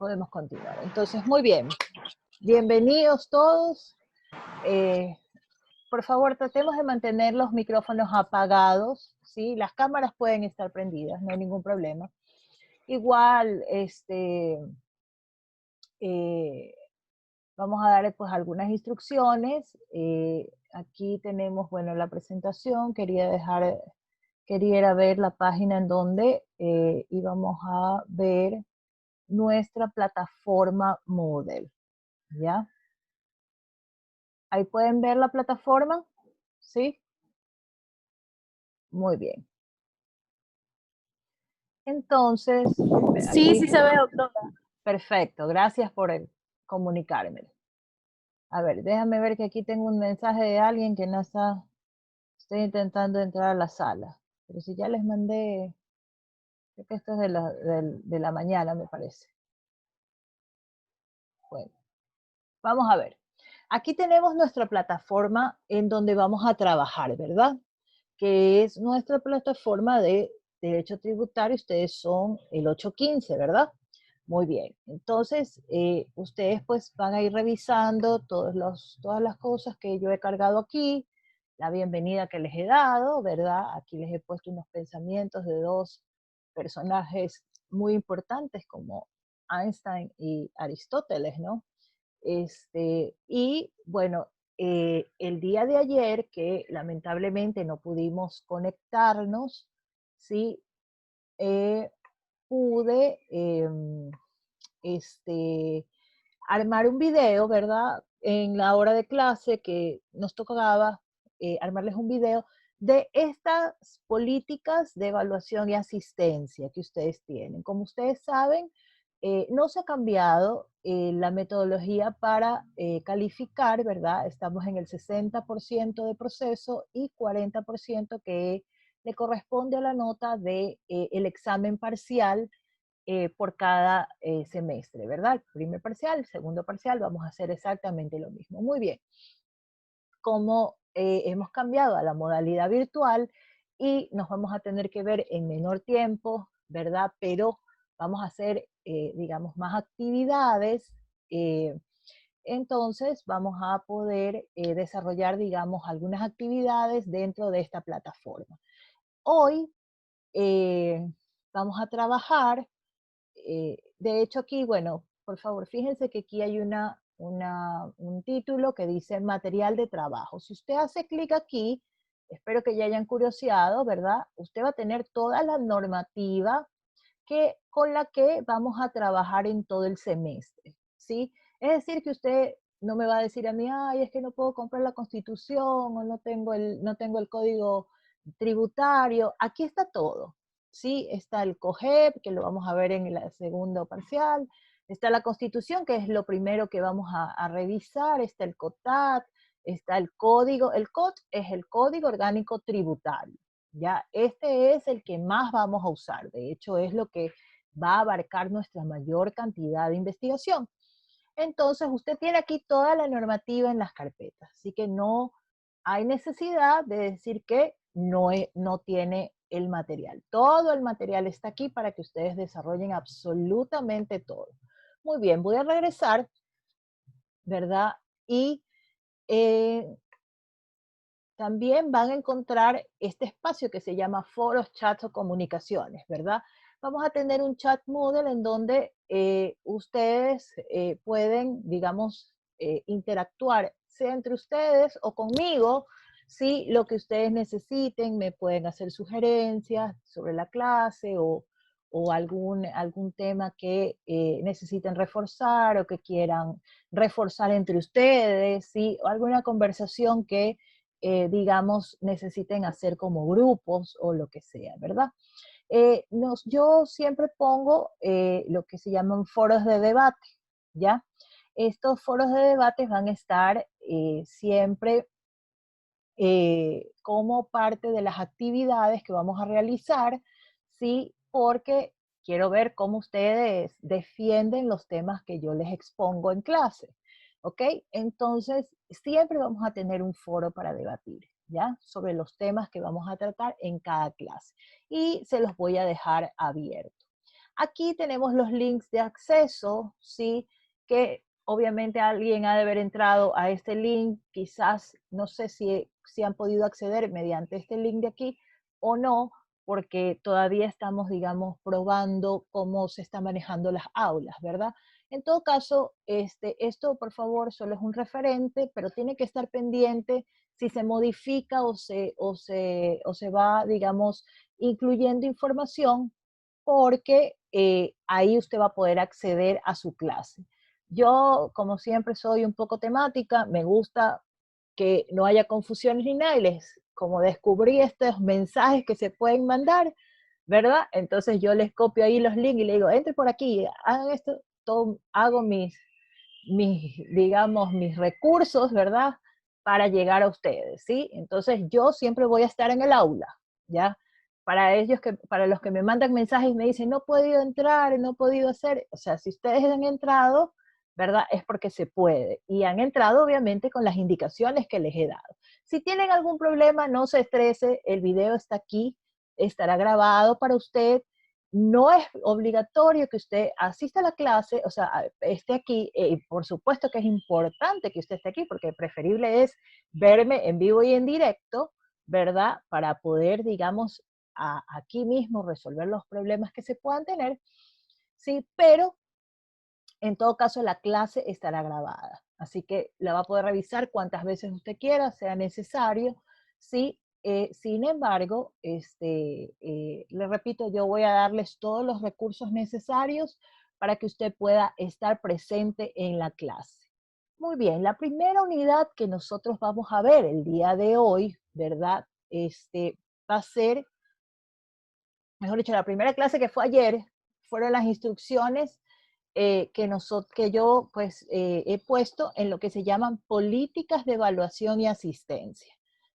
Podemos continuar. Entonces, muy bien. Bienvenidos todos. Eh, por favor, tratemos de mantener los micrófonos apagados, ¿sí? Las cámaras pueden estar prendidas, no hay ningún problema. Igual, eh, vamos a dar pues algunas instrucciones. Aquí tenemos, bueno, la presentación. Quería ver la página en donde íbamos a ver nuestra plataforma Moodle, ¿ya? Ahí pueden ver la plataforma, ¿sí? Muy bien. Entonces, Sí, aquí, sí se ve, doctora. perfecto, gracias por comunicármelo. A ver, déjame ver que aquí tengo un mensaje de alguien que no está, estoy intentando entrar a la sala, pero si ya les mandé, creo que esto es de la mañana, me parece. Bueno, vamos a ver. Aquí tenemos nuestra plataforma en donde vamos a trabajar, ¿verdad? Que es nuestra plataforma de derecho tributario. Ustedes son el 815, ¿verdad? Muy bien. Entonces, ustedes pues van a ir revisando todas las cosas que yo he cargado aquí, la bienvenida que les he dado, ¿verdad? Aquí les he puesto unos pensamientos de dos personajes muy importantes como Einstein y Aristóteles, ¿no? Y bueno, el día de ayer, que lamentablemente no pudimos conectarnos, ¿sí? Pude armar un video, ¿verdad? En la hora de clase que nos tocaba armarles un video de estas políticas de evaluación y asistencia que ustedes tienen. Como ustedes saben, no se ha cambiado la metodología para calificar, ¿verdad? Estamos en el 60% de proceso y 40% que le corresponde a la nota de el examen parcial por cada semestre, ¿verdad? El primer parcial, el segundo parcial, vamos a hacer exactamente lo mismo. Muy bien. Como hemos cambiado a la modalidad virtual y nos vamos a tener que ver en menor tiempo, ¿verdad? Pero vamos a hacer, digamos, más actividades. Entonces vamos a poder desarrollar, digamos, algunas actividades dentro de esta plataforma. Hoy vamos a trabajar de hecho aquí, bueno, por favor, fíjense que aquí hay un título que dice material de trabajo. Si usted hace clic aquí, espero que ya hayan curioseado, ¿verdad? Usted va a tener toda la normativa con la que vamos a trabajar en todo el semestre, ¿sí? Es decir, que usted no me va a decir a mí, ay, es que no puedo comprar la Constitución o no tengo el código tributario. Aquí está todo, ¿sí? Está el COGEP, que lo vamos a ver en el segundo parcial. Está la Constitución, que es lo primero que vamos a revisar. Está el COTAT, está el código. El COT es el Código Orgánico Tributario. ¿Ya? Este es el que más vamos a usar, de hecho es lo que va a abarcar nuestra mayor cantidad de investigación. Entonces usted tiene aquí toda la normativa en las carpetas, así que no hay necesidad de decir que no tiene el material. Todo el material está aquí para que ustedes desarrollen absolutamente todo. Muy bien, voy a regresar, ¿verdad? Y eh, también van a encontrar este espacio que se llama foros, chats o comunicaciones, ¿verdad? Vamos a tener un chat Moodle en donde ustedes pueden, digamos, interactuar, sea entre ustedes o conmigo, si lo que ustedes necesiten, me pueden hacer sugerencias sobre la clase o algún tema que necesiten reforzar o que quieran reforzar entre ustedes, ¿sí? O alguna conversación que digamos, necesiten hacer como grupos o lo que sea, ¿verdad? Yo siempre pongo lo que se llaman foros de debate, ¿ya? Estos foros de debate van a estar siempre como parte de las actividades que vamos a realizar, ¿sí? Porque quiero ver cómo ustedes defienden los temas que yo les expongo en clase, ¿ok? Entonces, siempre vamos a tener un foro para debatir, ¿ya? Sobre los temas que vamos a tratar en cada clase. Y se los voy a dejar abierto. Aquí tenemos los links de acceso, ¿sí? Que obviamente alguien ha de haber entrado a este link, quizás no sé si han podido acceder mediante este link de aquí o no, porque todavía estamos, digamos, probando cómo se están manejando las aulas, ¿verdad? En todo caso, esto por favor solo es un referente, pero tiene que estar pendiente si se modifica o se va, digamos, incluyendo información, porque ahí usted va a poder acceder a su clase. Yo, como siempre, soy un poco temática, me gusta que no haya confusiones ni nada, y como descubrí estos mensajes que se pueden mandar, ¿verdad? Entonces yo les copio ahí los links y le digo, entre por aquí, hagan esto, todo, hago digamos, mis recursos, ¿verdad? Para llegar a ustedes, ¿sí? Entonces yo siempre voy a estar en el aula, ¿ya? Para los que me mandan mensajes y me dicen, no he podido entrar, no he podido hacer, o sea, si ustedes han entrado, ¿verdad? Es porque se puede. Y han entrado, obviamente, con las indicaciones que les he dado. Si tienen algún problema, no se estrese, el video está aquí, estará grabado para usted. No es obligatorio que usted asista a la clase, o sea, esté aquí. Por supuesto que es importante que usted esté aquí, porque preferible es verme en vivo y en directo, ¿verdad? Para poder, digamos, aquí mismo resolver los problemas que se puedan tener, ¿sí? Pero en todo caso, la clase estará grabada, así que la va a poder revisar cuantas veces usted quiera, sea necesario, ¿sí? Sin embargo, le repito, yo voy a darles todos los recursos necesarios para que usted pueda estar presente en la clase. Muy bien, la primera unidad que nosotros vamos a ver el día de hoy, ¿verdad? Va a ser, mejor dicho, la primera clase que fue ayer, fueron las instrucciones que yo pues he puesto en lo que se llaman políticas de evaluación y asistencia,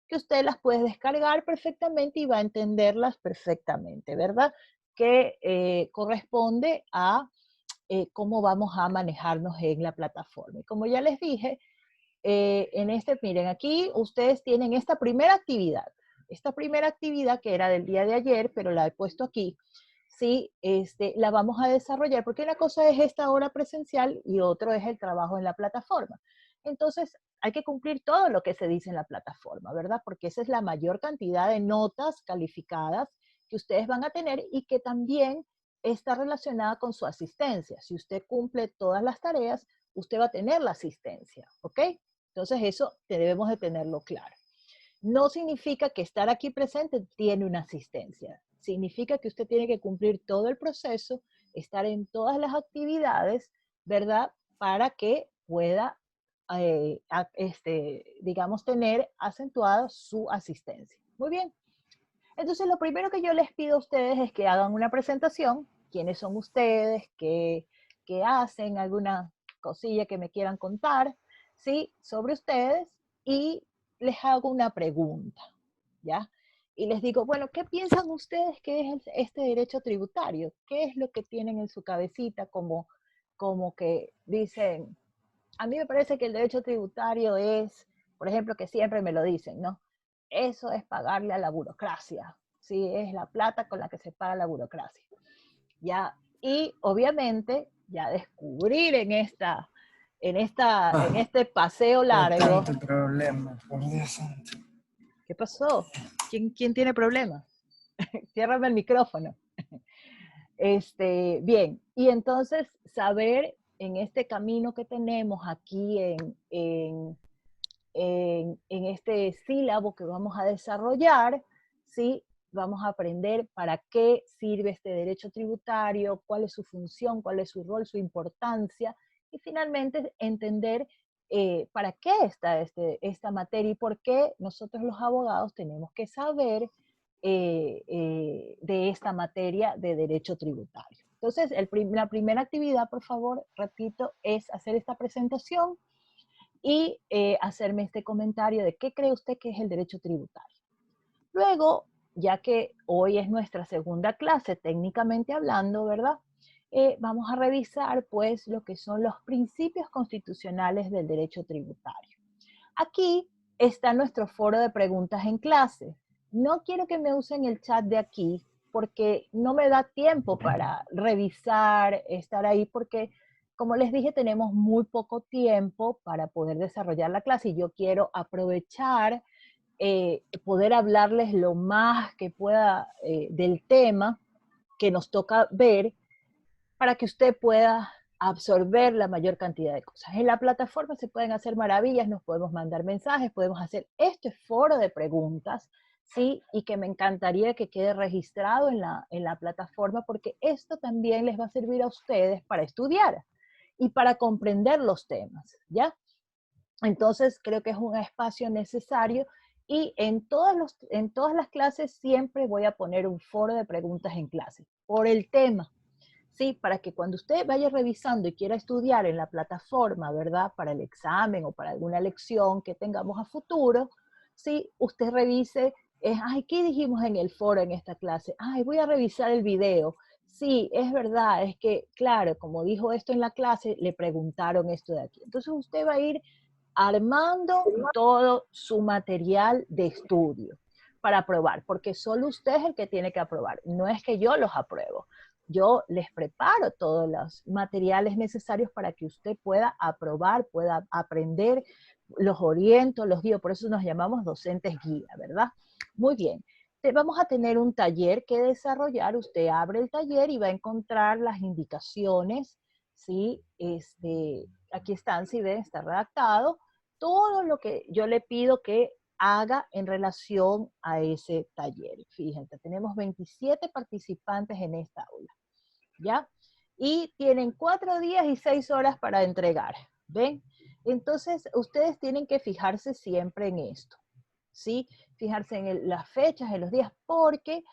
que usted las puede descargar perfectamente y va a entenderlas perfectamente, ¿verdad? Que corresponde a cómo vamos a manejarnos en la plataforma. Y como ya les dije, miren, aquí ustedes tienen esta primera actividad que era del día de ayer, pero la he puesto aquí. Sí, la vamos a desarrollar, porque una cosa es esta hora presencial y otro es el trabajo en la plataforma. Entonces, hay que cumplir todo lo que se dice en la plataforma, ¿verdad? Porque esa es la mayor cantidad de notas calificadas que ustedes van a tener y que también está relacionada con su asistencia. Si usted cumple todas las tareas, usted va a tener la asistencia, ¿ok? Entonces, eso debemos de tenerlo claro. No significa que estar aquí presente tiene una asistencia. Significa que usted tiene que cumplir todo el proceso, estar en todas las actividades, ¿verdad? Para que pueda, digamos, tener acentuada su asistencia. Muy bien. Entonces, lo primero que yo les pido a ustedes es que hagan una presentación. ¿Quiénes son ustedes? ¿Qué hacen? ¿Alguna cosilla que me quieran contar? ¿Sí? Sobre ustedes. Y les hago una pregunta, ¿ya? Y les digo, bueno, ¿qué piensan ustedes que es este derecho tributario? ¿Qué es lo que tienen en su cabecita como que dicen, a mí me parece que el derecho tributario es, por ejemplo, que siempre me lo dicen, ¿no? Eso es pagarle a la burocracia, ¿sí? Es la plata con la que se paga la burocracia. Ya, y obviamente, ya descubrir en Ah, este paseo qué largo. tanto problema, por Dios santo. ¿Qué pasó? ¿Quién tiene problemas? Ciérrame el micrófono. Bien, y entonces saber en este camino que tenemos aquí en este sílabo que vamos a desarrollar, ¿sí? Vamos a aprender para qué sirve este derecho tributario, cuál es su función, cuál es su rol, su importancia, y finalmente entender para qué está esta materia y por qué nosotros los abogados tenemos que saber de esta materia de derecho tributario. Entonces, la primera actividad, por favor, repito, es hacer esta presentación y hacerme este comentario de qué cree usted que es el derecho tributario. Luego, ya que hoy es nuestra segunda clase, técnicamente hablando, ¿verdad? Vamos a revisar, pues, lo que son los principios constitucionales del derecho tributario. Aquí está nuestro foro de preguntas en clase. No quiero que me usen el chat de aquí, porque no me da tiempo para revisar, estar ahí, porque como les dije, tenemos muy poco tiempo para poder desarrollar la clase y yo quiero aprovechar, poder hablarles lo más que pueda del tema que nos toca ver para que usted pueda absorber la mayor cantidad de cosas. En la plataforma se pueden hacer maravillas, nos podemos mandar mensajes, podemos hacer este foro de preguntas, ¿sí? Y que me encantaría que quede registrado en la plataforma, porque esto también les va a servir a ustedes para estudiar y para comprender los temas, ¿ya? Entonces, creo que es un espacio necesario y en todas las clases siempre voy a poner un foro de preguntas en clase por el tema. Sí, para que cuando usted vaya revisando y quiera estudiar en la plataforma, ¿verdad? Para el examen o para alguna lección que tengamos a futuro, sí, usted revise, ay, ¿qué dijimos en el foro en esta clase? Ay, voy a revisar el video. Sí, es verdad, es que, claro, como dijo esto en la clase, le preguntaron esto de aquí. Entonces usted va a ir armando todo su material de estudio para aprobar, porque solo usted es el que tiene que aprobar, no es que yo los apruebo. Yo les preparo todos los materiales necesarios para que usted pueda aprobar, pueda aprender, los oriento, los guío, por eso nos llamamos docentes guía, ¿verdad? Muy bien. Vamos a tener un taller que desarrollar, usted abre el taller y va a encontrar las indicaciones, ¿sí? Aquí están, si ven, está redactado, todo lo que yo le pido que haga en relación a ese taller. Fíjense, tenemos 27 participantes en esta aula, ¿ya? Y tienen 4 días y 6 horas para entregar, ¿ven? Entonces, ustedes tienen que fijarse siempre en esto, ¿sí? Fijarse en las fechas, en los días, porque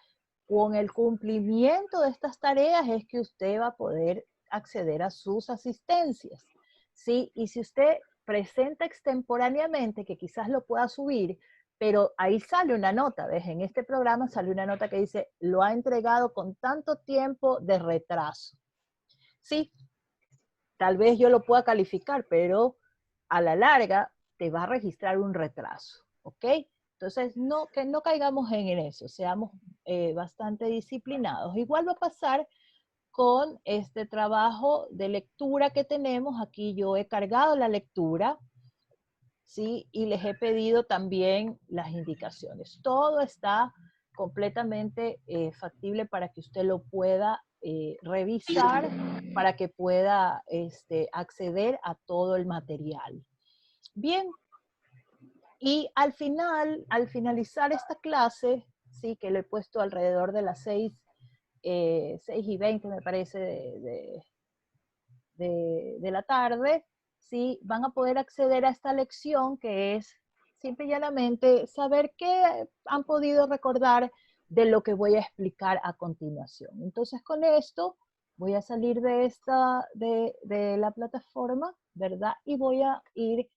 con el cumplimiento de estas tareas es que usted va a poder acceder a sus asistencias, ¿sí? Y si usted presenta extemporáneamente, que quizás lo pueda subir, pero ahí sale una nota, ¿ves? En este programa sale una nota que dice, lo ha entregado con tanto tiempo de retraso. Sí, tal vez yo lo pueda calificar, pero a la larga te va a registrar un retraso, ¿ok? Entonces, que no caigamos en eso, seamos bastante disciplinados. Igual va a pasar con este trabajo de lectura que tenemos. Aquí yo he cargado la lectura, ¿sí? Y les he pedido también las indicaciones. Todo está completamente factible para que usted lo pueda revisar, para que pueda acceder a todo el material. Bien, y al finalizar esta clase, sí, que lo he puesto alrededor de las 6:20 me parece de la tarde, ¿sí? Van a poder acceder a esta lección que es simple y llanamente saber qué han podido recordar de lo que voy a explicar a continuación. Entonces con esto voy a salir de la plataforma, ¿verdad? Y voy a ir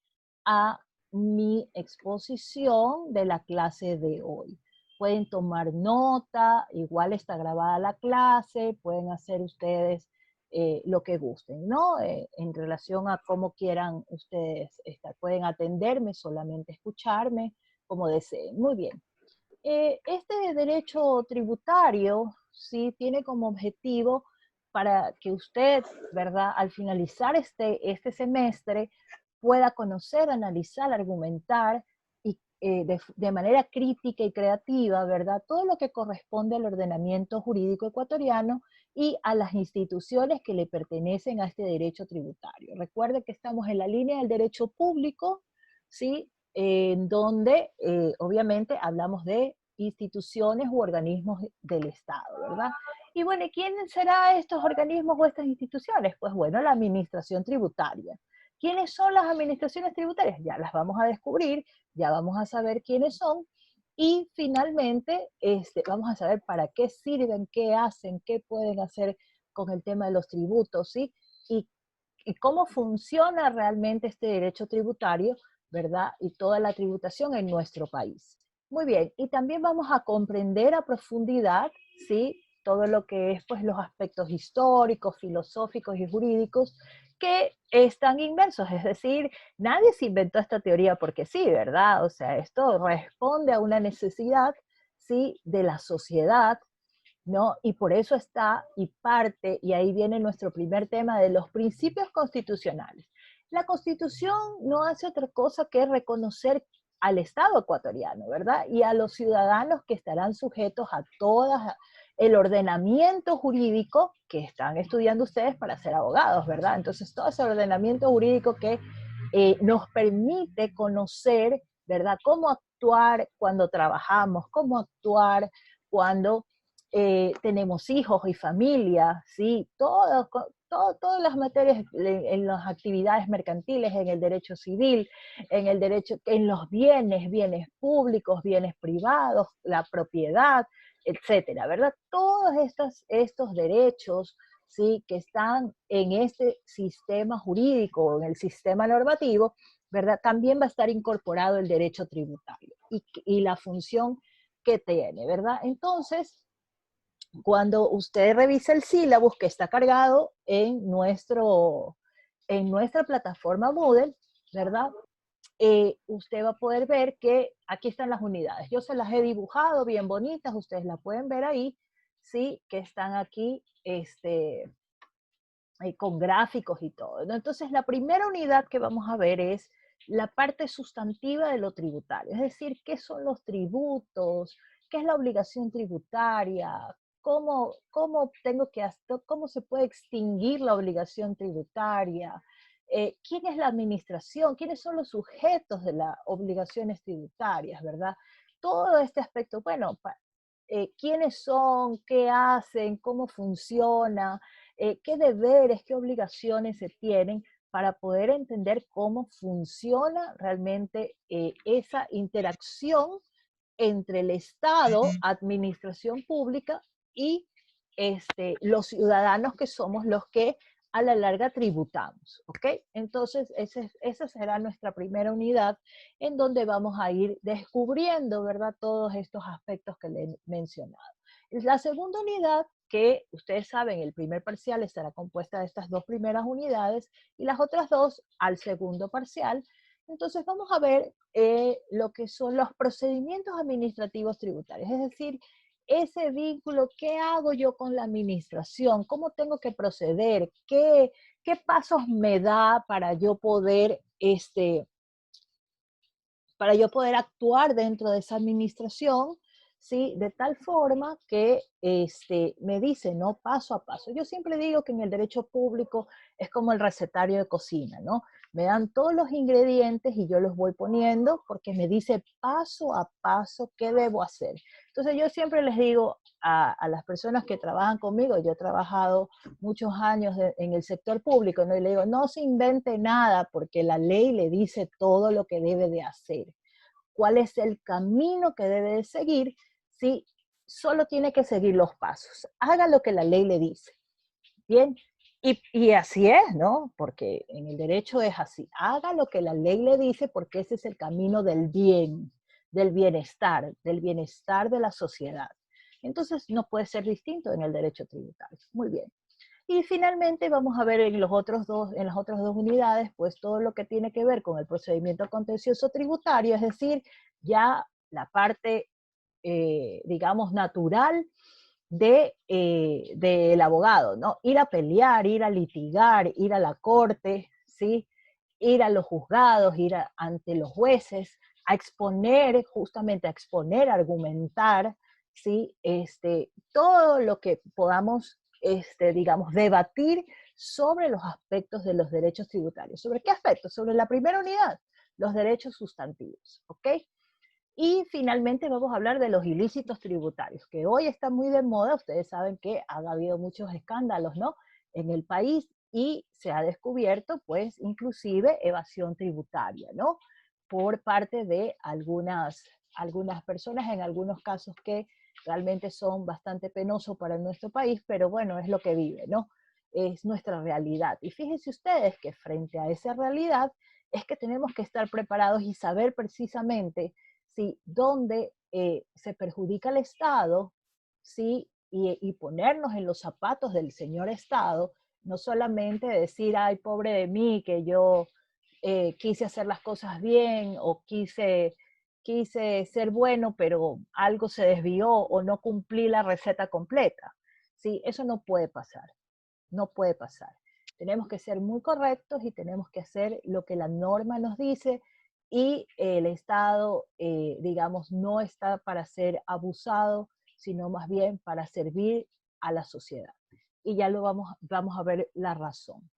a mi exposición de la clase de hoy. Pueden tomar nota, igual está grabada la clase, pueden hacer ustedes lo que gusten, ¿no? En relación a cómo quieran ustedes estar. Pueden atenderme, solamente escucharme, como deseen. Muy bien. Este derecho tributario, sí, tiene como objetivo para que usted, ¿verdad? Al finalizar este semestre, pueda conocer, analizar, argumentar y de manera crítica y creativa, ¿verdad? Todo lo que corresponde al ordenamiento jurídico ecuatoriano y a las instituciones que le pertenecen a este derecho tributario. Recuerde que estamos en la línea del derecho público, ¿sí? En donde obviamente hablamos de instituciones u organismos del Estado, ¿verdad? Y bueno, ¿quiénes serán estos organismos o estas instituciones? Pues bueno, la administración tributaria. ¿Quiénes son las administraciones tributarias? Ya las vamos a descubrir, ya vamos a saber quiénes son, y finalmente vamos a saber para qué sirven, qué hacen, qué pueden hacer con el tema de los tributos, ¿sí? Y, y cómo funciona realmente este derecho tributario, ¿verdad? Y toda la tributación en nuestro país. Muy bien, y también vamos a comprender a profundidad, ¿sí? Todo lo que es, pues, los aspectos históricos, filosóficos y jurídicos que están inmersos, es decir, nadie se inventó esta teoría porque sí, ¿verdad? O sea, esto responde a una necesidad, ¿sí? De la sociedad, ¿no? Y por eso está y parte, y ahí viene nuestro primer tema de los principios constitucionales. La Constitución no hace otra cosa que reconocer al Estado ecuatoriano, ¿verdad? Y a los ciudadanos que estarán sujetos a todo el ordenamiento jurídico que están estudiando ustedes para ser abogados, ¿verdad? Entonces, todo ese ordenamiento jurídico que nos permite conocer, ¿verdad? Cómo actuar cuando trabajamos, cómo actuar cuando tenemos hijos y familia, ¿sí? Todas las materias en las actividades mercantiles, en el derecho civil, en el derecho, en los bienes, bienes públicos, bienes privados, la propiedad, etcétera, ¿verdad? Todos estos derechos, ¿sí? Que están en este sistema jurídico, en el sistema normativo, ¿verdad? También va a estar incorporado el derecho tributario y la función que tiene, ¿verdad? Entonces, cuando usted revisa el sílabus que está cargado en nuestra plataforma Moodle, ¿verdad? Usted va a poder ver que aquí están las unidades. Yo se las he dibujado bien bonitas, ustedes las pueden ver ahí, ¿sí? Que están aquí con gráficos y todo, ¿no? Entonces, la primera unidad que vamos a ver es la parte sustantiva de lo tributario, es decir, qué son los tributos, qué es la obligación tributaria, cómo se puede extinguir la obligación tributaria, quién es la administración, quiénes son los sujetos de las obligaciones tributarias, ¿verdad? Todo este aspecto, bueno, quiénes son, qué hacen, cómo funciona, qué deberes, qué obligaciones se tienen para poder entender cómo funciona realmente esa interacción entre el Estado, administración pública y los ciudadanos que somos los que a la larga tributamos, ¿ok? Entonces, esa será nuestra primera unidad en donde vamos a ir descubriendo, ¿verdad? Todos estos aspectos que le he mencionado. La segunda unidad, que ustedes saben, el primer parcial estará compuesta de estas dos primeras unidades y las otras dos al segundo parcial. Entonces vamos a ver lo que son los procedimientos administrativos tributarios, es decir, ese vínculo, ¿qué hago yo con la administración? ¿Cómo tengo que proceder? ¿Qué pasos me da para yo poder actuar dentro de esa administración, ¿sí? De tal forma que me dice, ¿no? Paso a paso. Yo siempre digo que en el derecho público es como el recetario de cocina, ¿no? Me dan todos los ingredientes y yo los voy poniendo porque me dice paso a paso qué debo hacer. Entonces yo siempre les digo a las personas que trabajan conmigo, yo he trabajado muchos años en el sector público, ¿no? Y le digo, no se invente nada porque la ley le dice todo lo que debe de hacer. ¿Cuál es el camino que debe de seguir? Sí, solo tiene que seguir los pasos. Haga lo que la ley le dice. Bien, y así es, ¿no? Porque en el derecho es así. Haga lo que la ley le dice porque ese es el camino del bien, del bienestar de la sociedad. Entonces no puede ser distinto en el derecho tributario. Muy bien. Y finalmente vamos a ver en en las otras dos unidades, pues todo lo que tiene que ver con el procedimiento contencioso tributario, es decir, ya la parte, digamos, natural del abogado, ¿no? Ir a pelear, ir a litigar, ir a la corte, ¿sí? Ir a los juzgados, ante los jueces, a exponer, justamente a exponer, a argumentar, ¿sí? Todo lo que podamos, digamos, debatir sobre los aspectos de los derechos tributarios. ¿Sobre qué aspectos? Sobre la primera unidad, los derechos sustantivos, ¿ok? Y finalmente vamos a hablar de los ilícitos tributarios, que hoy está muy de moda. Ustedes saben que ha habido muchos escándalos, ¿no? En el país y se ha descubierto, pues, inclusive evasión tributaria, ¿no? Por parte de algunas personas, en algunos casos que realmente son bastante penosos para nuestro país, pero bueno, es lo que vive, ¿no? Es nuestra realidad. Y fíjense ustedes que frente a esa realidad es que tenemos que estar preparados y saber precisamente ¿sí? Donde se perjudica al Estado, ¿sí? Y ponernos en los zapatos del señor Estado, no solamente decir, ay, pobre de mí, que yo quise hacer las cosas bien o quise ser bueno, pero algo se desvió o no cumplí la receta completa. ¿Sí? Eso no puede pasar, no puede pasar. Tenemos que ser muy correctos y tenemos que hacer lo que la norma nos dice y el Estado, digamos, no está para ser abusado, sino más bien para servir a la sociedad. Y ya lo vamos a ver la razón,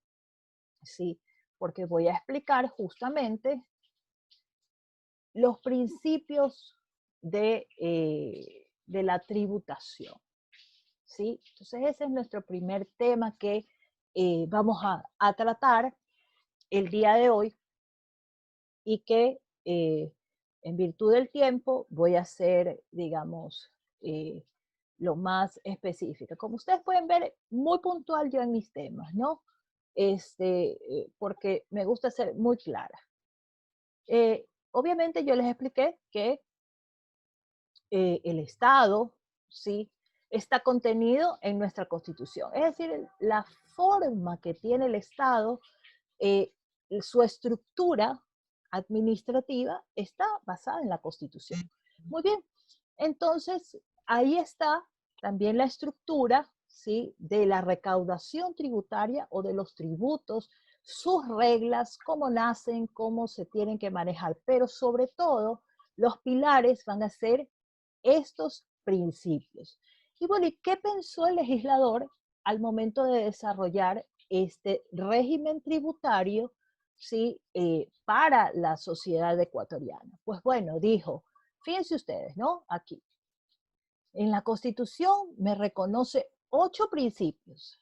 ¿sí? Porque voy a explicar justamente los principios de la tributación, ¿sí? Entonces ese es nuestro primer tema que vamos a tratar el día de hoy y que en virtud del tiempo voy a ser, digamos, lo más específica. Como ustedes pueden ver, muy puntual yo en mis temas, ¿no? Porque me gusta ser muy clara. Obviamente yo les expliqué que el Estado, ¿sí? Está contenido en nuestra Constitución. Es decir, la forma que tiene el Estado, eh, su estructura administrativa está basada en la Constitución. Muy bien, entonces ahí está también la estructura, ¿sí? De la recaudación tributaria o de los tributos, sus reglas, cómo nacen, cómo se tienen que manejar, pero sobre todo los pilares van a ser estos principios. Y bueno, ¿y qué pensó el legislador al momento de desarrollar este régimen tributario, ¿sí? Para la sociedad ecuatoriana? Pues bueno, dijo, fíjense ustedes, ¿no? Aquí, en la Constitución me reconoce 8 principios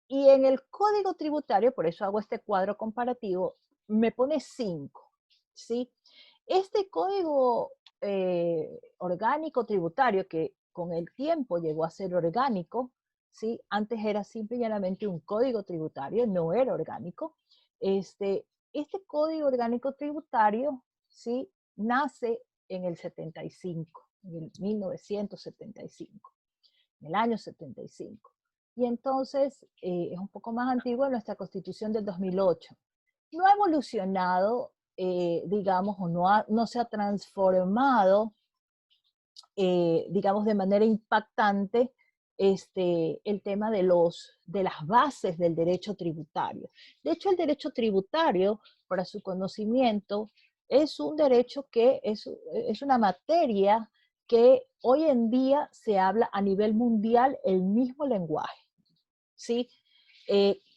y en el Código Tributario, por eso hago este cuadro comparativo, me pone 5, ¿sí? Este código orgánico tributario, que con el tiempo llegó a ser orgánico, ¿sí? Antes era simple y llanamente un código tributario, no era orgánico. Este código orgánico tributario, ¿sí? Nace en el 75, en el 1975, en el año 75. Y entonces es un poco más antigua nuestra Constitución del 2008. No ha evolucionado, digamos, o no se ha transformado, digamos, de manera impactante el tema de las bases del derecho tributario. De hecho, el derecho tributario, para su conocimiento, es un derecho que es una materia que hoy en día se habla a nivel mundial el mismo lenguaje, ¿sí?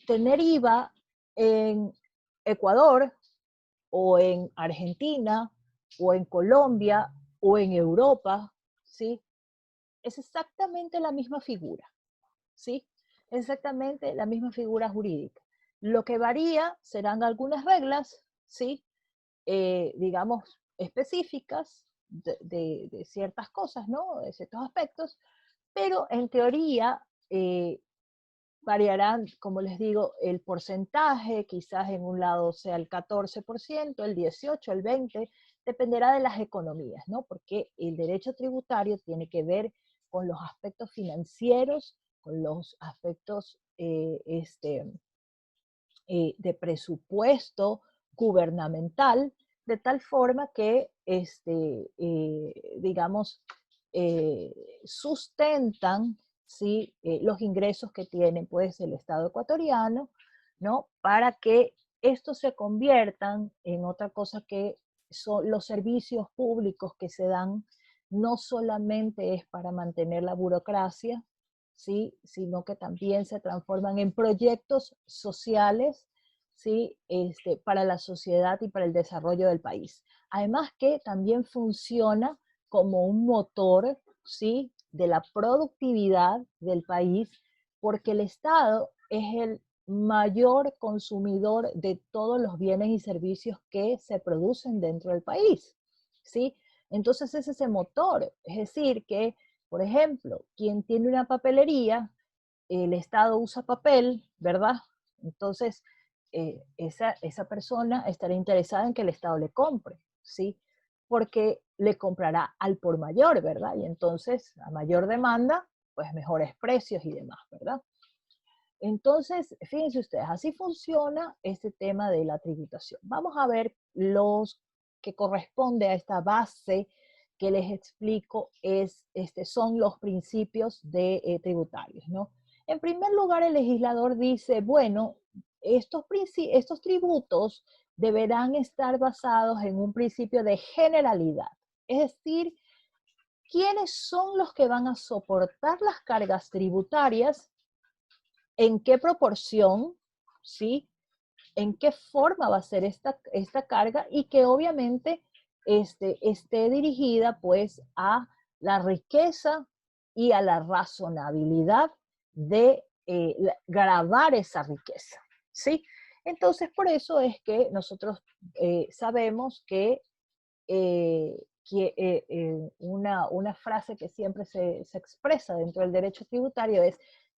Tener IVA en Ecuador o en Argentina o en Colombia o en Europa, ¿sí? Es exactamente la misma figura, ¿sí? Es exactamente la misma figura jurídica. Lo que varía serán algunas reglas, ¿sí? Digamos, específicas de ciertas cosas, ¿no? De ciertos aspectos, pero en teoría variarán, como les digo, el porcentaje, quizás en un lado sea el 14%, el 18%, el 20%, dependerá de las economías, ¿no? Porque el derecho tributario tiene que ver con los aspectos financieros, con los aspectos de presupuesto gubernamental, de tal forma que, digamos, eh, sustentan, ¿sí? Los ingresos que tiene pues, el Estado ecuatoriano, ¿no? Para que estos se conviertan en otra cosa que son los servicios públicos que se dan, no solamente es para mantener la burocracia, ¿sí? Sino que también se transforman en proyectos sociales, ¿sí? Para la sociedad y para el desarrollo del país. Además que también funciona como un motor, ¿sí? De la productividad del país, porque el Estado es el mayor consumidor de todos los bienes y servicios que se producen dentro del país, ¿sí? Entonces es ese motor, es decir, que por ejemplo, quien tiene una papelería, el Estado usa papel, ¿verdad? Entonces, esa persona estará interesada en que el Estado le compre, ¿sí? Porque le comprará al por mayor, ¿verdad? Y entonces, a mayor demanda, pues mejores precios y demás, ¿verdad? Entonces, fíjense ustedes, así funciona este tema de la tributación. Vamos a ver que corresponde a esta base que les explico son los principios tributarios, ¿no? En primer lugar, el legislador dice, bueno, estos tributos deberán estar basados en un principio de generalidad. Es decir, ¿quiénes son los que van a soportar las cargas tributarias? ¿En qué proporción? ¿Sí? ¿En qué forma va a ser esta carga? Y que obviamente esté dirigida pues a la riqueza y a la razonabilidad de gravar esa riqueza, ¿sí? Entonces, por eso es que nosotros sabemos una frase que siempre se expresa dentro del derecho tributario es,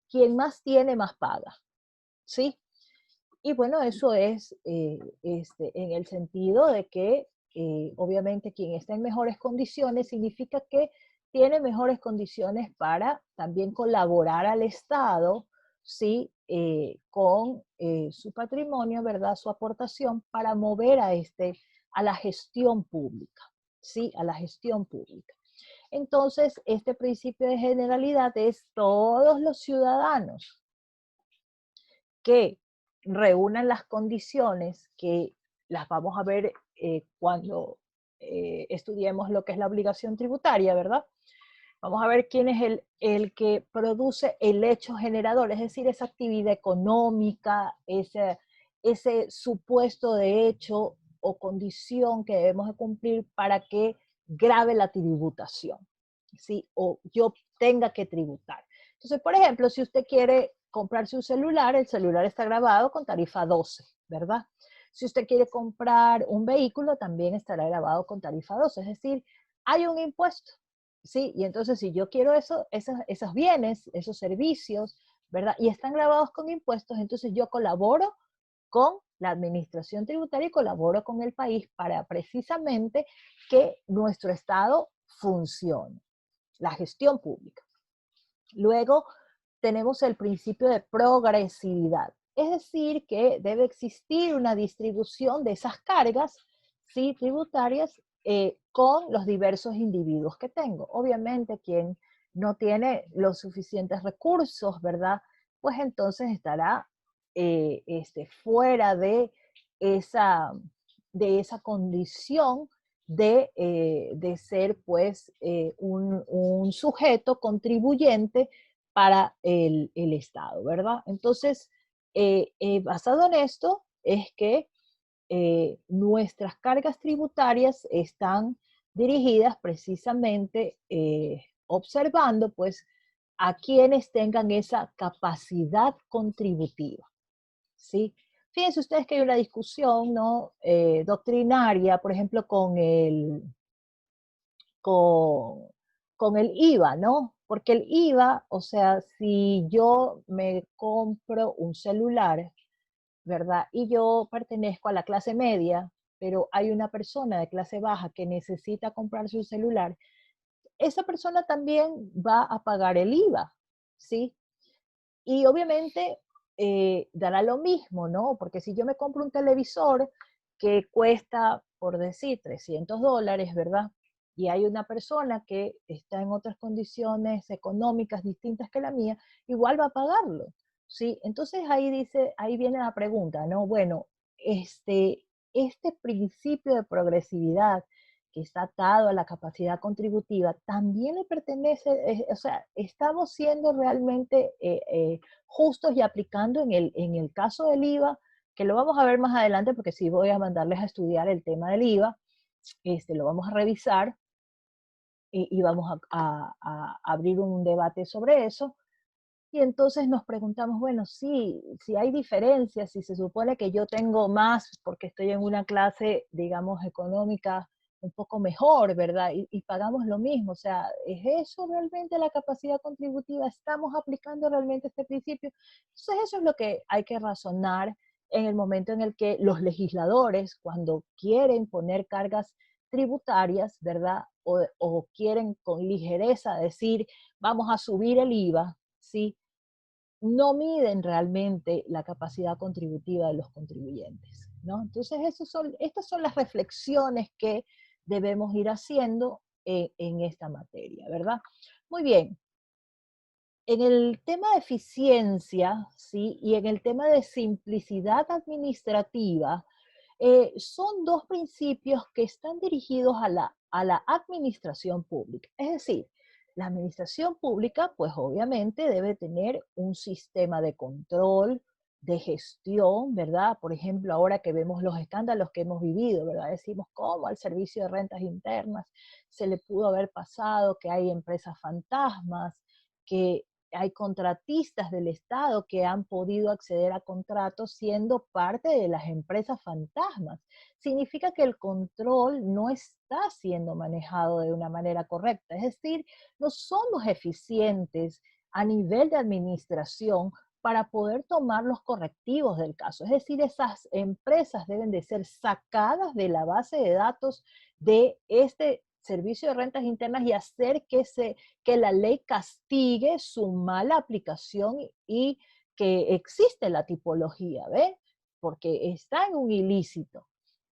quien más tiene, más paga, ¿sí? Y bueno, eso es en el sentido de que obviamente quien está en mejores condiciones significa que tiene mejores condiciones para también colaborar al Estado, ¿sí? Con su patrimonio, ¿verdad? Su aportación para mover a la gestión pública, ¿sí? A la gestión pública. Entonces, este principio de generalidad es todos los ciudadanos que reúnan las condiciones que las vamos a ver cuando estudiemos lo que es la obligación tributaria, ¿verdad? Vamos a ver quién es el que produce el hecho generador, es decir, esa actividad económica, ese supuesto de hecho o condición que debemos de cumplir para que grave la tributación, ¿sí? O yo tenga que tributar. Entonces, por ejemplo, si usted quiere comprarse un celular, el celular está grabado con tarifa 12, ¿verdad? Si usted quiere comprar un vehículo, también estará grabado con tarifa 12, es decir, hay un impuesto. Sí, y entonces si yo quiero esos bienes, esos servicios, ¿verdad? Y están grabados con impuestos, entonces yo colaboro con la administración tributaria y colaboro con el país para precisamente que nuestro Estado funcione, la gestión pública. Luego tenemos el principio de progresividad, es decir, que debe existir una distribución de esas cargas, ¿sí? Tributarias con los diversos individuos que tengo. Obviamente, quien no tiene los suficientes recursos, ¿verdad? Pues entonces estará fuera de esa condición de ser pues un sujeto contribuyente para el Estado, ¿verdad? Entonces, basado en esto, es que nuestras cargas tributarias están dirigidas precisamente observando pues a quienes tengan esa capacidad contributiva, ¿sí? Fíjense ustedes que hay una discusión, ¿no? Doctrinaria, por ejemplo, con, con el IVA, ¿no? Porque el IVA, o sea, si yo me compro un celular, ¿verdad? Y yo pertenezco a la clase media, pero hay una persona de clase baja que necesita comprarse un celular, esa persona también va a pagar el IVA, ¿sí? Y obviamente dará lo mismo, ¿no? Porque si yo me compro un televisor que cuesta, por decir, $300, ¿verdad? Y hay una persona que está en otras condiciones económicas distintas que la mía, igual va a pagarlo, ¿sí? Entonces ahí viene la pregunta, ¿no? Bueno, este principio de progresividad que está atado a la capacidad contributiva, también le pertenece, o sea, estamos siendo realmente justos y aplicando en el caso del IVA, que lo vamos a ver más adelante, porque sí voy a mandarles a estudiar el tema del IVA, lo vamos a revisar y vamos a abrir un debate sobre eso. Y entonces nos preguntamos, bueno, sí, si hay diferencias, si se supone que yo tengo más porque estoy en una clase, digamos, económica un poco mejor, ¿verdad? Y pagamos lo mismo. O sea, ¿es eso realmente la capacidad contributiva? ¿Estamos aplicando realmente este principio? Entonces eso es lo que hay que razonar en el momento en el que los legisladores, cuando quieren poner cargas tributarias, ¿verdad? O quieren con ligereza decir, vamos a subir el IVA, ¿sí? no miden realmente la capacidad contributiva de los contribuyentes, ¿no? Entonces, estas son las reflexiones que debemos ir haciendo en esta materia, ¿verdad? Muy bien, en el tema de eficiencia, ¿sí? Y en el tema de simplicidad administrativa, son dos principios que están dirigidos a la administración pública. Es decir, la administración pública, pues obviamente debe tener un sistema de control, de gestión, ¿verdad? Por ejemplo, ahora que vemos los escándalos que hemos vivido, ¿verdad? Decimos cómo al servicio de rentas internas se le pudo haber pasado, que hay empresas fantasmas, que hay contratistas del Estado que han podido acceder a contratos siendo parte de las empresas fantasmas. Significa que el control no está siendo manejado de una manera correcta. Es decir, no somos eficientes a nivel de administración para poder tomar los correctivos del caso. Es decir, esas empresas deben de ser sacadas de la base de datos de este servicio de rentas internas y hacer que la ley castigue su mala aplicación y que existe la tipología, ¿ve? Porque está en un ilícito,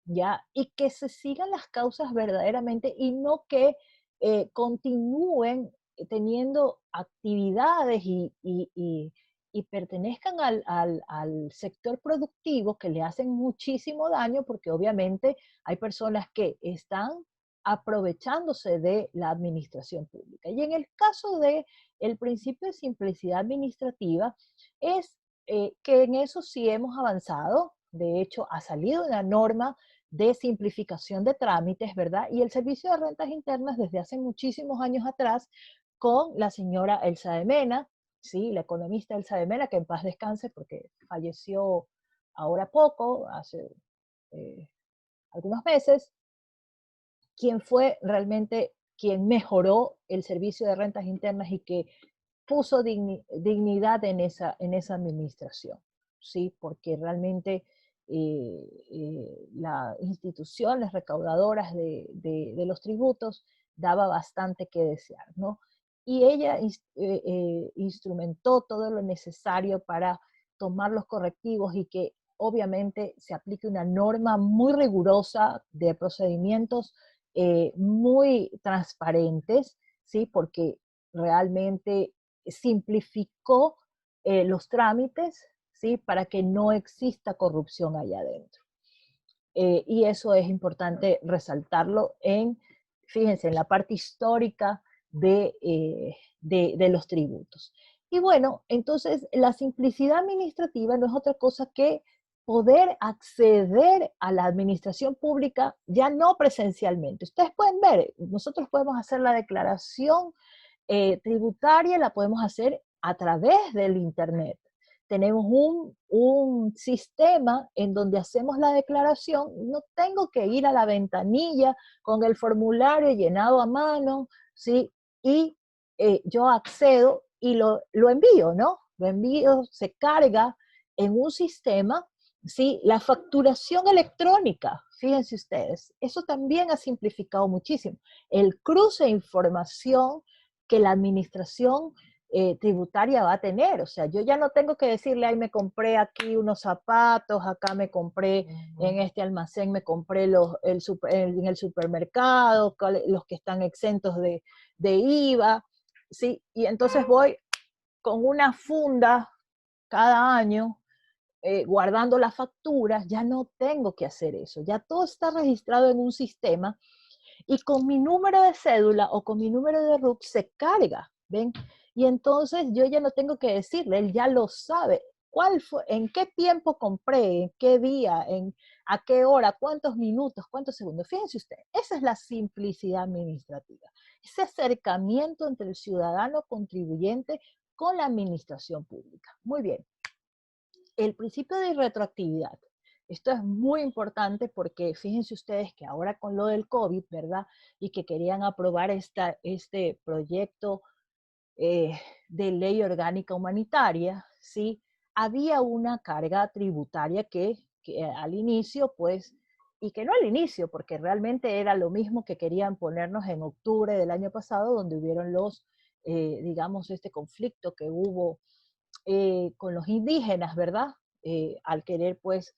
¿ya? Y que se sigan las causas verdaderamente y no que continúen teniendo actividades y pertenezcan al sector productivo que le hacen muchísimo daño porque obviamente hay personas que están aprovechándose de la administración pública. Y en el caso de el principio de simplicidad administrativa, es que en eso sí hemos avanzado. De hecho, ha salido una norma de simplificación de trámites, ¿verdad? Y el Servicio de Rentas Internas desde hace muchísimos años atrás, con la señora Elsa de Mena, ¿sí? La economista Elsa de Mena, que en paz descanse porque falleció ahora poco, hace eh, algunos meses, quien fue realmente quien mejoró el servicio de rentas internas y que puso dignidad en esa administración, ¿sí? Porque realmente la institución, las recaudadoras de los tributos, daba bastante que desear, ¿no? Y ella instrumentó todo lo necesario para tomar los correctivos y que obviamente se aplique una norma muy rigurosa de procedimientos muy transparentes, ¿sí? Porque realmente simplificó los trámites, ¿sí? Para que no exista corrupción allá adentro. Y eso es importante resaltarlo fíjense, en la parte histórica de los tributos. Y bueno, entonces la simplicidad administrativa no es otra cosa que poder acceder a la administración pública ya no presencialmente. Ustedes pueden ver, nosotros podemos hacer la declaración tributaria, la podemos hacer a través del Internet. Tenemos un sistema en donde hacemos la declaración, no tengo que ir a la ventanilla con el formulario llenado a mano, ¿sí? Y yo accedo y lo envío, ¿no? Lo envío, se carga en un sistema, ¿sí? La facturación electrónica, fíjense ustedes, eso también ha simplificado muchísimo. El cruce de información que la administración tributaria va a tener. O sea, yo ya no tengo que decirle, ay, me compré aquí unos zapatos, acá me compré en este almacén, me compré en el supermercado, los que están exentos de IVA, ¿sí? Y entonces voy con una funda cada año guardando las facturas, ya no tengo que hacer eso, ya todo está registrado en un sistema y con mi número de cédula o con mi número de RUC se carga, ¿ven? Y entonces yo ya no tengo que decirle, él ya lo sabe. ¿Cuál fue, en qué tiempo compré, en qué día, a qué hora, cuántos minutos, cuántos segundos? Fíjense ustedes, esa es la simplicidad administrativa, ese acercamiento entre el ciudadano contribuyente con la administración pública. Muy bien, el principio de retroactividad. Esto es muy importante porque fíjense ustedes que ahora con lo del COVID, ¿verdad? Y que querían aprobar este proyecto de ley orgánica humanitaria, ¿sí? Había una carga tributaria que al inicio, pues, y que no al inicio, porque realmente era lo mismo que querían ponernos en octubre del año pasado, donde hubieron digamos, este conflicto que hubo con los indígenas, ¿verdad? Al querer pues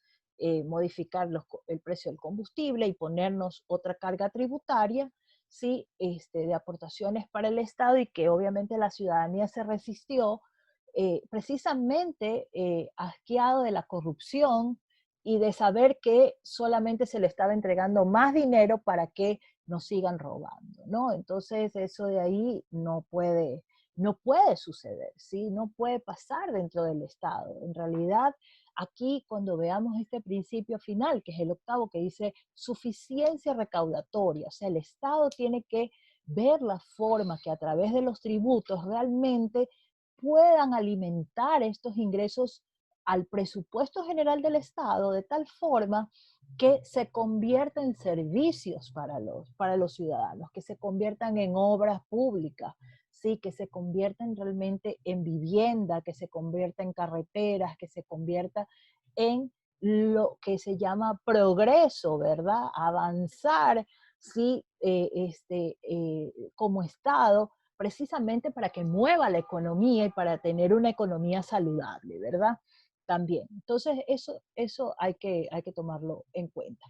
modificar el precio del combustible y ponernos otra carga tributaria, ¿sí? De aportaciones para el Estado y que obviamente la ciudadanía se resistió, precisamente asqueado de la corrupción y de saber que solamente se le estaba entregando más dinero para que nos sigan robando, ¿no? Entonces eso de ahí no puede suceder, ¿sí? No puede pasar dentro del Estado. En realidad, aquí cuando veamos este principio final, que es el octavo, que dice suficiencia recaudatoria, o sea, el Estado tiene que ver la forma que a través de los tributos realmente puedan alimentar estos ingresos al presupuesto general del Estado de tal forma que se convierta en servicios para los ciudadanos, que se conviertan en obras públicas, ¿sí? Que se conviertan realmente en vivienda, que se convierta en carreteras, que se convierta en lo que se llama progreso, ¿verdad? Avanzar, ¿sí? Como Estado, precisamente para que mueva la economía y para tener una economía saludable, ¿verdad? También. Entonces, eso hay que tomarlo en cuenta.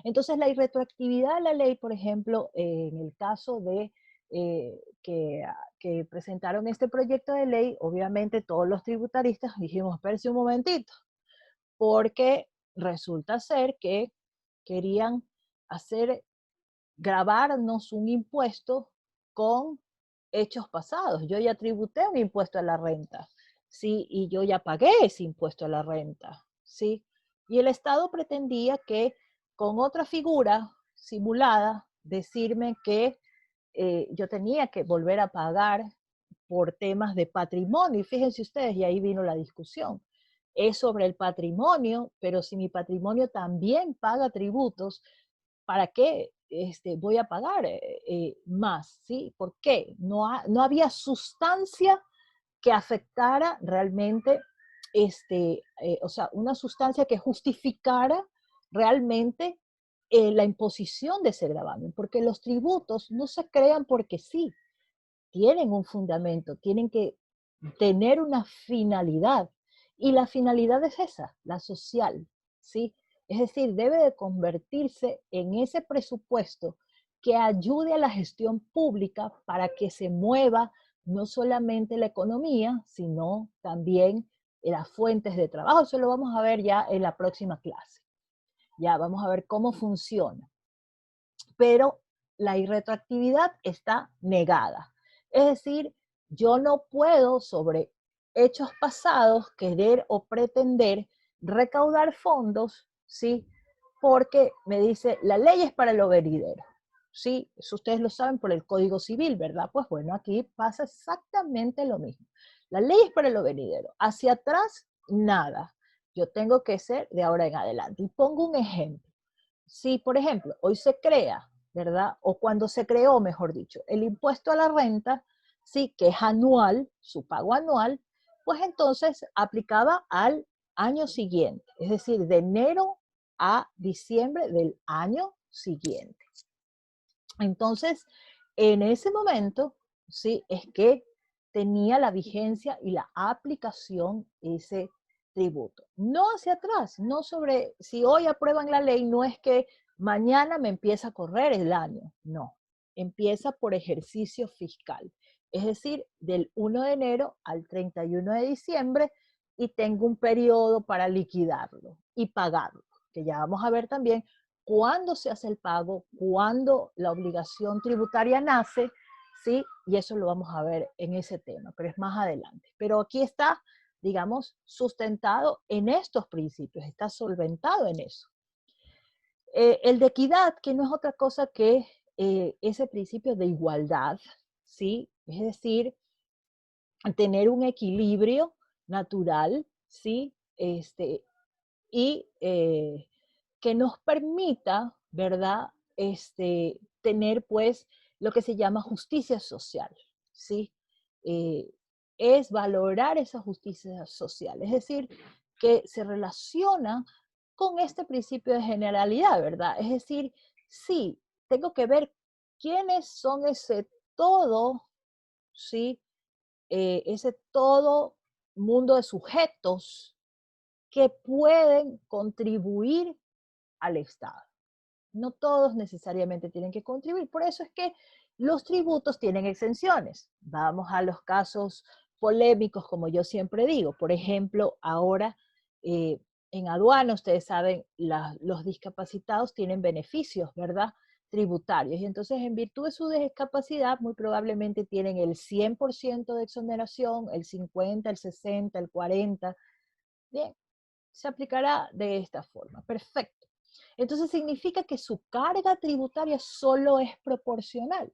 Entonces, la irretroactividad de la ley, por ejemplo, en el caso de que presentaron este proyecto de ley, obviamente todos los tributaristas dijimos, espérese un momentito, porque resulta ser que querían hacer, grabarnos un impuesto con hechos pasados. Yo ya tributé un impuesto a la renta, ¿sí? Y yo ya pagué ese impuesto a la renta, ¿sí? Y el Estado pretendía que con otra figura simulada, decirme que yo tenía que volver a pagar por temas de patrimonio. Y fíjense ustedes, y ahí vino la discusión. Es sobre el patrimonio, pero si mi patrimonio también paga tributos, ¿para qué voy a pagar más? ¿Sí? ¿Por qué? No había sustancia que afectara realmente, o sea, una sustancia que justificara realmente la imposición de ese gravamen, porque los tributos no se crean porque sí, tienen un fundamento, tienen que tener una finalidad, y la finalidad es esa, la social, ¿sí? Es decir, debe de convertirse en ese presupuesto que ayude a la gestión pública para que se mueva no solamente la economía, sino también las fuentes de trabajo. Eso lo vamos a ver ya en la próxima clase. Ya vamos a ver cómo funciona. Pero la irretroactividad está negada. Es decir, yo no puedo sobre hechos pasados querer o pretender recaudar fondos, ¿sí? Porque me dice, la ley es para lo venidero, ¿sí? Eso ustedes lo saben por el Código Civil, ¿verdad? Pues bueno, aquí pasa exactamente lo mismo. La ley es para lo venidero. Hacia atrás, nada. Yo tengo que ser de ahora en adelante. Y pongo un ejemplo. Si, por ejemplo, hoy se crea, ¿verdad? O cuando se creó, mejor dicho, el impuesto a la renta, sí, que es anual, su pago anual, pues entonces aplicaba al año siguiente, es decir, de enero a diciembre del año siguiente. Entonces, en ese momento, sí, es que tenía la vigencia y la aplicación ese tributo. No hacia atrás, no sobre, si hoy aprueban la ley, no es que mañana me empieza a correr el año, no, empieza por ejercicio fiscal, es decir, del 1 de enero al 31 de diciembre y tengo un periodo para liquidarlo y pagarlo, que ya vamos a ver también cuándo se hace el pago, cuándo la obligación tributaria nace, ¿sí? Y eso lo vamos a ver en ese tema, pero es más adelante. Pero aquí está, digamos, sustentado en estos principios, está solventado en eso. El de equidad, que no es otra cosa que ese principio de igualdad, ¿sí? Es decir, tener un equilibrio natural, ¿sí? Y que nos permita, ¿verdad? Tener pues lo que se llama justicia social, ¿sí? Eh, es valorar esa justicia social, es decir, que se relaciona con este principio de generalidad, ¿verdad? Es decir, sí, tengo que ver quiénes son ese todo, ¿sí? Ese todo mundo de sujetos que pueden contribuir al Estado. No todos necesariamente tienen que contribuir. Por eso es que los tributos tienen exenciones. Vamos a los casos polémicos, como yo siempre digo. Por ejemplo, ahora eh, en aduana, ustedes saben, los discapacitados tienen beneficios, ¿verdad? Tributarios. Y entonces, en virtud de su discapacidad, muy probablemente tienen el 100% de exoneración, el 50, el 60, el 40. Bien, se aplicará de esta forma. Perfecto. Entonces significa que su carga tributaria solo es proporcional,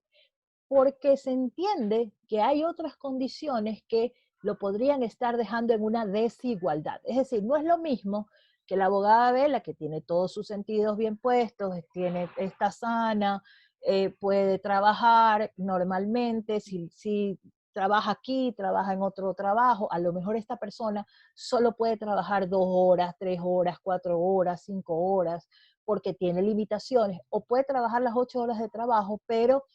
porque se entiende que hay otras condiciones que lo podrían estar dejando en una desigualdad. Es decir, no es lo mismo que la abogada Vela, que tiene todos sus sentidos bien puestos, está sana, puede trabajar normalmente, si trabaja aquí, trabaja en otro trabajo, a lo mejor esta persona solo puede trabajar 2 horas, 3 horas, 4 horas, 5 horas, porque tiene limitaciones, o puede trabajar las 8 horas de trabajo, pero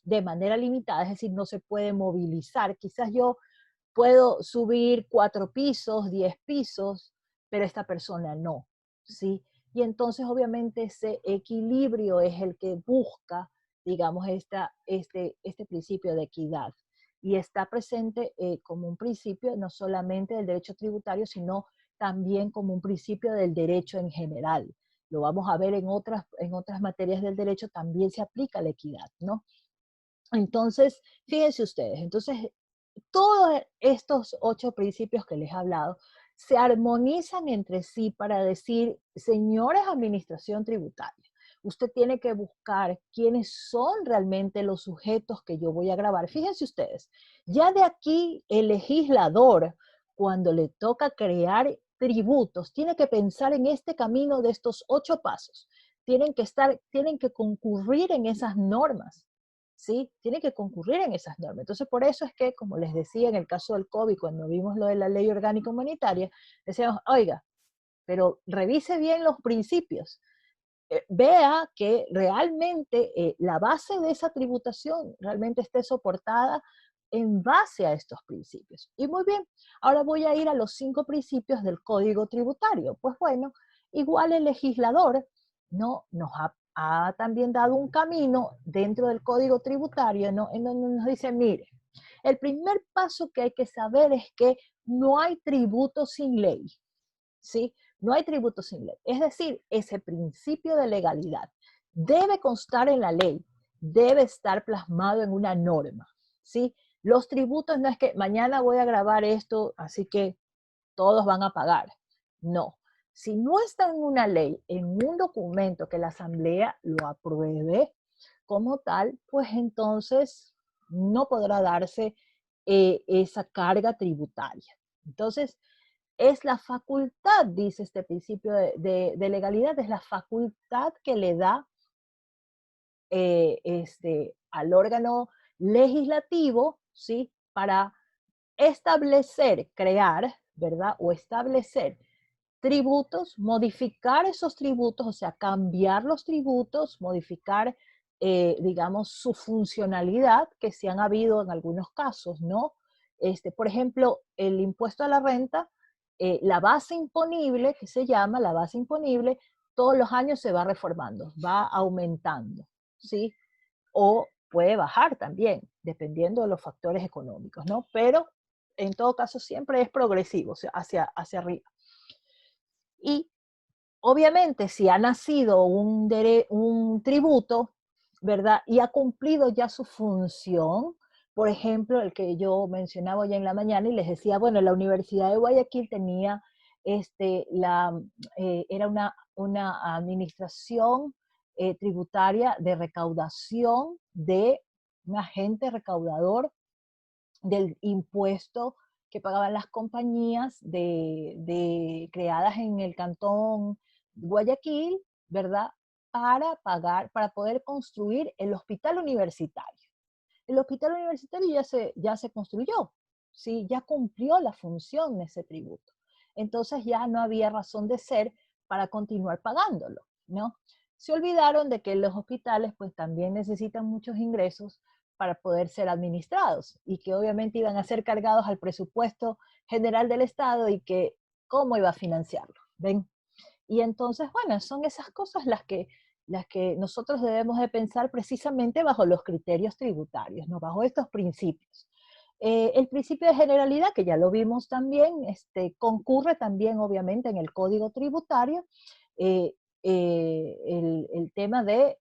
de manera limitada, es decir, no se puede movilizar. Quizás yo puedo subir 4 pisos, 10 pisos, pero esta persona no, ¿sí? Y entonces obviamente ese equilibrio es el que busca, digamos, este principio de equidad. Y está presente como un principio no solamente del derecho tributario, sino también como un principio del derecho en general. Lo vamos a ver en otras materias del derecho, también se aplica la equidad, ¿no? Entonces, fíjense ustedes, entonces todos estos 8 principios que les he hablado se armonizan entre sí para decir, señores administración tributaria, usted tiene que buscar quiénes son realmente los sujetos que yo voy a grabar. Fíjense ustedes, ya de aquí el legislador, cuando le toca crear tributos, tiene que pensar en este camino de estos 8 pasos. Tienen que concurrir en esas normas. ¿Sí? Tiene que concurrir en esas normas. Entonces, por eso es que, como les decía en el caso del COVID, cuando vimos lo de la ley orgánica humanitaria, decíamos, oiga, pero revise bien los principios. Vea que realmente la base de esa tributación realmente esté soportada en base a estos principios. Y muy bien, ahora voy a ir a los 5 principios del Código Tributario. Pues bueno, igual el legislador no nos ha también dado un camino dentro del Código Tributario, ¿no? En donde nos dice, mire, el primer paso que hay que saber es que no hay tributo sin ley, ¿sí? No hay tributo sin ley. Es decir, ese principio de legalidad debe constar en la ley, debe estar plasmado en una norma, ¿sí? Los tributos no es que mañana voy a grabar esto, así que todos van a pagar. No. Si no está en una ley, en un documento que la Asamblea lo apruebe como tal, pues entonces no podrá darse esa carga tributaria. Entonces, es la facultad, dice este principio de legalidad, es la facultad que le da al órgano legislativo, ¿sí? Para establecer, crear, ¿verdad? O establecer tributos, modificar esos tributos, o sea, cambiar los tributos, modificar, digamos, su funcionalidad, que se han habido en algunos casos, ¿no? Por ejemplo, el impuesto a la renta, la base imponible, que se llama la base imponible, todos los años se va reformando, va aumentando, ¿sí? O puede bajar también, dependiendo de los factores económicos, ¿no? Pero en todo caso siempre es progresivo, o sea, hacia arriba. Y obviamente si ha nacido un tributo, ¿verdad? Y ha cumplido ya su función, por ejemplo, el que yo mencionaba ya en la mañana y les decía, bueno, la Universidad de Guayaquil tenía, era una administración tributaria de recaudación de un agente recaudador del impuesto que pagaban las compañías creadas en el cantón Guayaquil, ¿verdad? Para poder construir el hospital universitario. El hospital universitario ya se construyó, ¿sí? Ya cumplió la función de ese tributo. Entonces ya no había razón de ser para continuar pagándolo, ¿no? Se olvidaron de que los hospitales pues también necesitan muchos ingresos para poder ser administrados y que obviamente iban a ser cargados al presupuesto general del Estado y que cómo iba a financiarlo, ¿ven? Y entonces, bueno, son esas cosas las que nosotros debemos de pensar precisamente bajo los criterios tributarios, ¿no? Bajo estos principios. El principio de generalidad, que ya lo vimos también, concurre también obviamente en el Código Tributario, eh, el tema de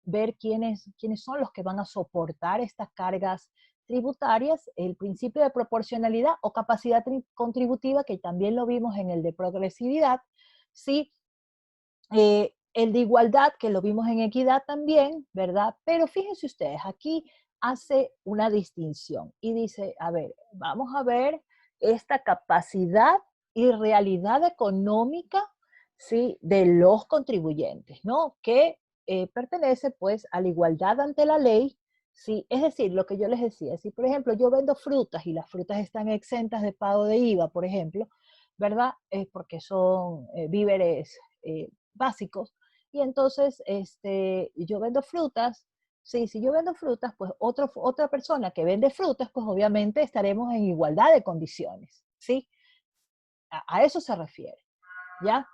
ver quiénes son los que van a soportar estas cargas tributarias, el principio de proporcionalidad o capacidad contributiva, que también lo vimos en el de progresividad, ¿sí? El de igualdad, que lo vimos en equidad también, ¿verdad? Pero fíjense ustedes, aquí hace una distinción y dice, a ver, vamos a ver esta capacidad y realidad económica, ¿sí? De los contribuyentes, ¿no? Que pertenece pues a la igualdad ante la ley, ¿sí? Es decir, lo que yo les decía, si por ejemplo yo vendo frutas y las frutas están exentas de pago de IVA, por ejemplo, ¿verdad? Es porque son víveres básicos. Y entonces, yo vendo frutas. Sí, si yo vendo frutas, pues otra persona que vende frutas, pues obviamente estaremos en igualdad de condiciones, ¿sí? A eso se refiere, ¿ya?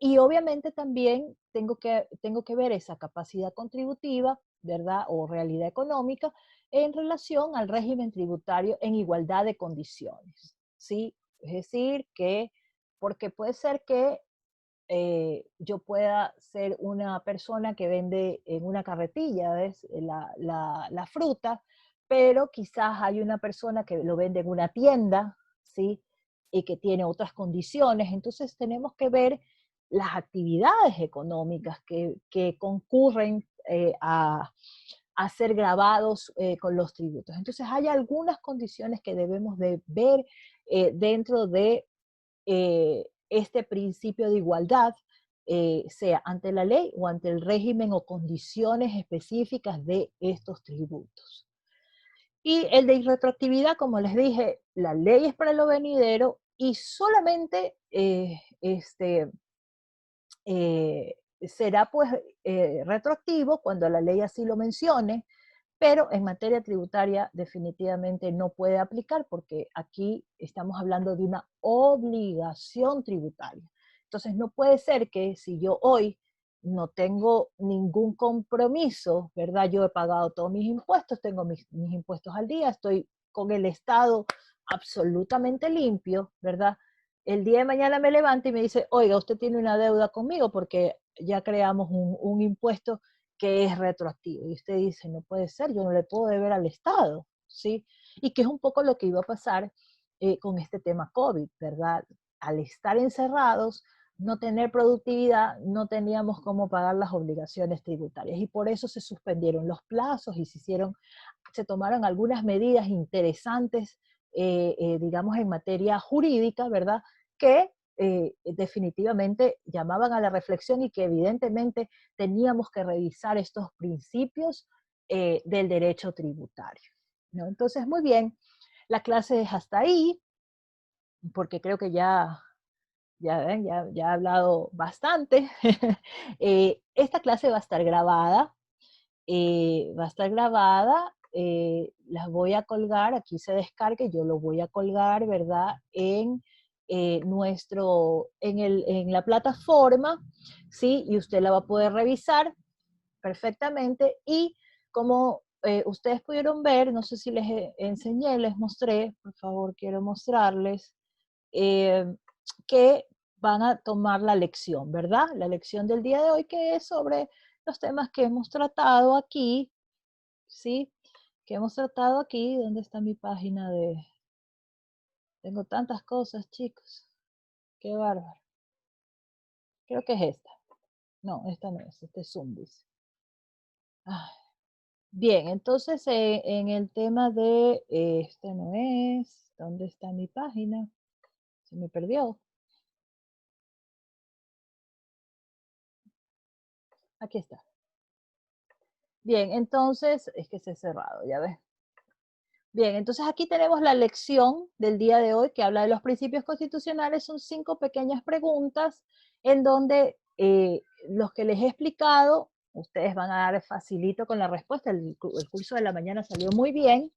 Y obviamente también tengo que ver esa capacidad contributiva, ¿verdad? O realidad económica en relación al régimen tributario en igualdad de condiciones, ¿sí? Es decir, que, porque puede ser que yo pueda ser una persona que vende en una carretilla, ¿ves? La fruta, pero quizás hay una persona que lo vende en una tienda, ¿sí? Y que tiene otras condiciones. Entonces tenemos que ver las actividades económicas que concurren a ser grabados con los tributos. Entonces hay algunas condiciones que debemos de ver dentro de este principio de igualdad, sea ante la ley o ante el régimen o condiciones específicas de estos tributos. Y el de irretroactividad, como les dije, la ley es para lo venidero y solamente será pues retroactivo cuando la ley así lo mencione, pero en materia tributaria definitivamente no puede aplicar porque aquí estamos hablando de una obligación tributaria. Entonces no puede ser que si yo hoy no tengo ningún compromiso, ¿verdad? Yo he pagado todos mis impuestos, tengo mis impuestos al día, estoy con el Estado absolutamente limpio, ¿verdad? El día de mañana me levanta y me dice, oiga, usted tiene una deuda conmigo porque ya creamos un impuesto que es retroactivo. Y usted dice, no puede ser, yo no le puedo deber al Estado, ¿sí? Y que es un poco lo que iba a pasar con este tema COVID, ¿verdad? Al estar encerrados, no tener productividad, no teníamos cómo pagar las obligaciones tributarias. Y por eso se suspendieron los plazos y se tomaron algunas medidas interesantes, digamos, en materia jurídica, ¿verdad? Que definitivamente llamaban a la reflexión y que evidentemente teníamos que revisar estos principios del derecho tributario, ¿no? Entonces, muy bien, la clase es hasta ahí, porque creo que ya he hablado bastante. Esta clase va a estar grabada, las voy a colgar, aquí se descargue, yo lo voy a colgar, ¿verdad? En la plataforma, ¿sí? Y usted la va a poder revisar perfectamente y como ustedes pudieron ver, no sé si les enseñé, les mostré, por favor, quiero mostrarles, eh, que van a tomar la lección, ¿verdad? La lección del día de hoy que es sobre los temas que hemos tratado aquí, ¿sí? Que hemos tratado aquí. ¿Dónde está mi página de...? Tengo tantas cosas, chicos. Qué bárbaro. Creo que es esta. No, esta no es. Este es Zoom, dice. Ay. Bien, entonces en el tema de... este no es. ¿Dónde está mi página? Se me perdió. Aquí está. Bien, entonces, es que se ha cerrado, ya ves. Bien, entonces aquí tenemos la lección del día de hoy que habla de los principios constitucionales. Son 5 pequeñas preguntas en donde los que les he explicado Ustedes van a dar facilito con la respuesta. El curso de la mañana salió muy bien.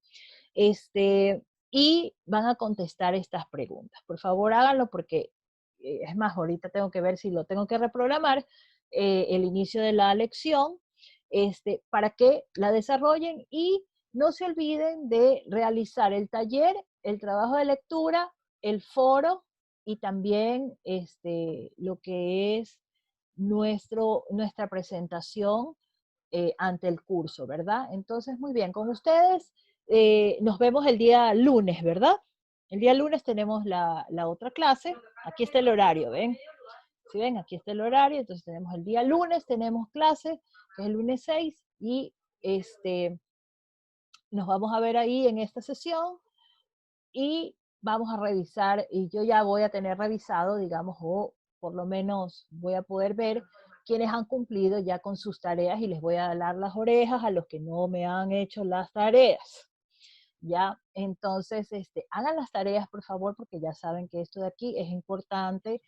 Y van a contestar estas preguntas. Por favor, háganlo porque, es más, ahorita tengo que ver si lo tengo que reprogramar, el inicio de la lección, para que la desarrollen y no se olviden de realizar el taller, el trabajo de lectura, el foro y también lo que es nuestra presentación ante el curso, ¿verdad? Entonces, muy bien, con ustedes nos vemos el día lunes, ¿verdad? El día lunes tenemos la otra clase. Aquí está el horario, ¿ven? ¿Sí ven? Aquí está el horario. Entonces tenemos el día lunes, tenemos clase, que es el lunes 6, y nos vamos a ver ahí en esta sesión y vamos a revisar, y yo ya voy a tener revisado, digamos, o por lo menos voy a poder ver quienes han cumplido ya con sus tareas y les voy a dar las orejas a los que no me han hecho las tareas. ¿Ya? Entonces, hagan las tareas, por favor, porque ya saben que esto de aquí es importante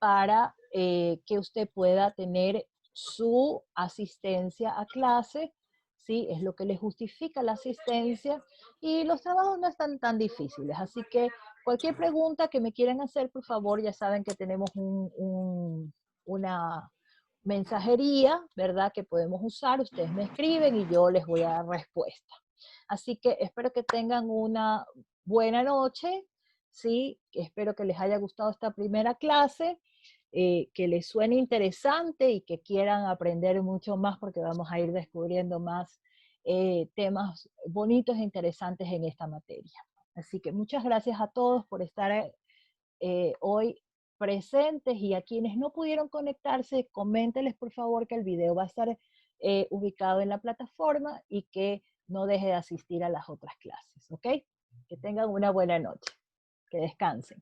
para que usted pueda tener su asistencia a clase, ¿sí? Es lo que le justifica la asistencia y los trabajos no están tan difíciles. Así que cualquier pregunta que me quieran hacer, por favor, ya saben que tenemos una mensajería, ¿verdad? Que podemos usar. Ustedes me escriben y yo les voy a dar respuesta. Así que espero que tengan una buena noche, ¿sí? Espero que les haya gustado esta primera clase, que les suene interesante y que quieran aprender mucho más porque vamos a ir descubriendo más temas bonitos e interesantes en esta materia. Así que muchas gracias a todos por estar hoy presentes y a quienes no pudieron conectarse, coméntenles por favor que el video va a estar ubicado en la plataforma y que no deje de asistir a las otras clases, ¿ok? Que tengan una buena noche, que descansen.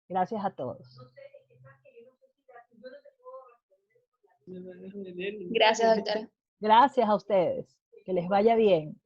Gracias a todos. Gracias, doctora. Gracias a ustedes. Que les vaya bien.